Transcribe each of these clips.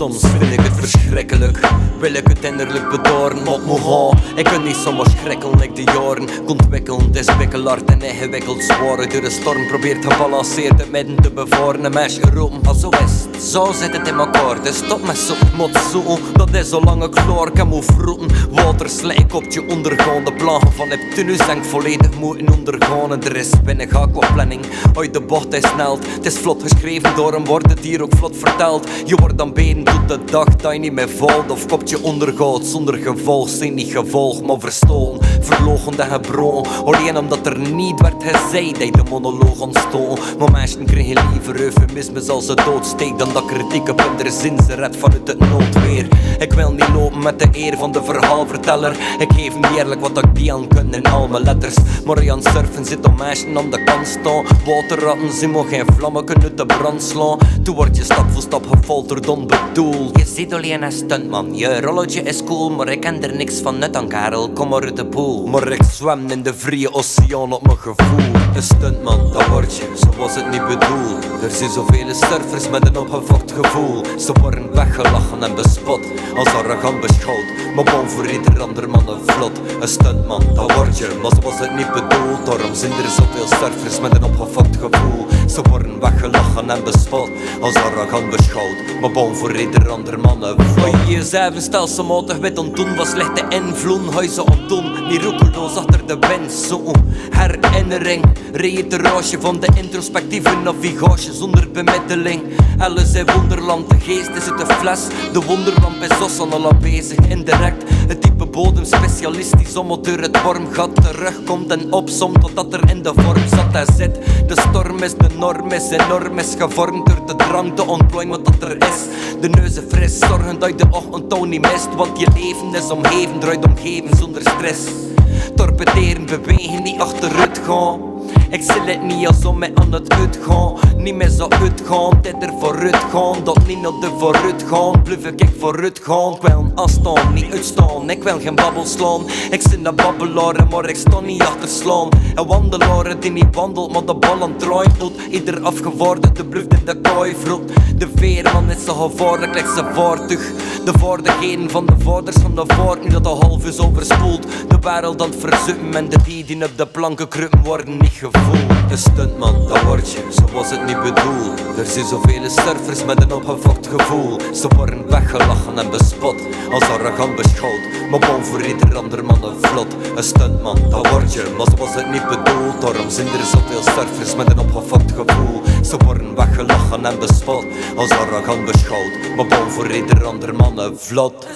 Soms vind ik het verschrikkelijk, wil ik het innerlijk bedoren, maar moet gaan. Ik kan niet zomaar schrikken like de jaren. Ontwikkeld is bikkelhard en ingewikkeld zwaar. Door de storm probeert gebalanceerd het midden te bevoren. Een meisje roepen, maar zo is het, zo zit het in elkaar. Dus stop met zo, moet zo, dat is zo lang ik klaar kan moet vroeten. Water slijk op je ondergaande plagen van Neptunus denk volledig moeten ondergaan. En er is binnen ga qua planning, uit de bocht hij snelt. Het is vlot geschreven, daarom wordt het hier ook vlot verteld. Je wordt dan beden tot de dag dat je niet meer valt of kopje ondergaat zonder gevolg. Zijn niet gevolg, maar verstolen, verlogen en gebroken. Alleen omdat er niet werd gezegd dat de monoloog ontstond. Maar mensen kregen liever eufemismes als ze doodsteekt dan dat kritiek op hun zin ze redt vanuit het noodweer. Ik wil niet lopen met de eer van de verhaalverteller. Ik geef niet eerlijk wat ik die aan kan in al mijn letters. Maar je aan het surfen zit om meisjes aan de kant staan. Waterratten zien maar geen vlammen kunnen de brand slaan. Toen word je stap voor stap gefolterd onbedoeld. Je ziet alleen een stuntman, je rolletje is cool. Maar ik ken er niks van nut aan Karel, kom maar uit de pool. Maar ik zwem in de vrije oceaan op mijn gevoel. Een stuntman, dat word je, zo was het niet bedoeld. Er zijn zoveel surfers met een opgefokt gevoel. Ze worden weggelachen en bespot, als arrogant beschouwd. Maar bon voor ieder ander man een vlot. Een stuntman, dat word je, maar zo was het niet bedoeld. Daarom zijn er zoveel surfers met een opgefokt gevoel. Ze worden weggelachen en bespot, als arrogant beschouwd. Maar bon voor ieder ander man een vlot. Jezelf stelselmatig wit ontdoen, was slechte invloed. Huizen ontdoen, niet roekeloos achter de wind. Zo, herinnering, reiterage van de introspectieve navigage zonder bemiddeling. Alles in wonderland, de geest is uit de fles. De wonderlamp is Ossan al bezig, indirect. Het type bodem specialistisch om het door het wormgat terugkomt en opsomt totdat er in de vorm zat en zit. De storm is de norm, is enorm, is gevormd door de drang te ontplooien wat dat er is. De neuzen fris, zorgen dat je de ochtendtoon niet mist, want je leven is omgeven, draait omgeven zonder stress. Torpederen, bewegen, niet achteruit gaan. Ik zil het niet als om mij aan het uitgaan. Niet meer zo uitgaan, dit er vooruit gaan. Dat niet naar de vooruit gaan, blijf ik vooruit gaan. Ik wil aanstaan, niet uitstaan, ik wil geen babbel slaan. Ik zit een babbelaar, maar ik sta niet achter slaan. Een wandelaar die niet wandelt, maar de bal aan het draaien doet. Ieder afgevorderde bluft in de kooi vroet. De veerman is zo gevaarlijk, lijkt zijn vaartuig. De vaardigheden van de vaders van de vaart, nu dat de half is overspoeld. De wereld aan het verzuppen en de die op de planken kruipen worden niet gevoeld. Een stuntman, dat word je, zo was het niet bedoeld. Er zijn zoveel surfers met een opgefokt gevoel. Ze worden weggelachen en bespot, als arrogant beschouwd. Maar bon voor ieder ander man een vlot. Een stuntman, dat word je, maar zo was het niet bedoeld. Daarom zijn er zoveel surfers met een opgefokt gevoel. Ze worden weggelachen en bespot, als arrogant beschouwd. Maar bon voor ieder ander man een vlot.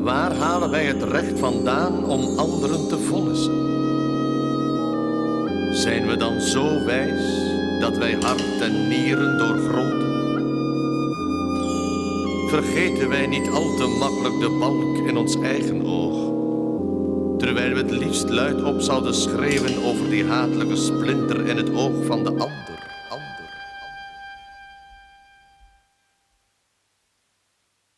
Waar halen wij het recht vandaan om anderen te vonnissen? Zijn we dan zo wijs dat wij hart en nieren doorgronden? Vergeten wij niet al te makkelijk de balk in ons eigen oog, terwijl we het liefst luidop zouden schreeuwen over die hatelijke splinter in het oog van de ander?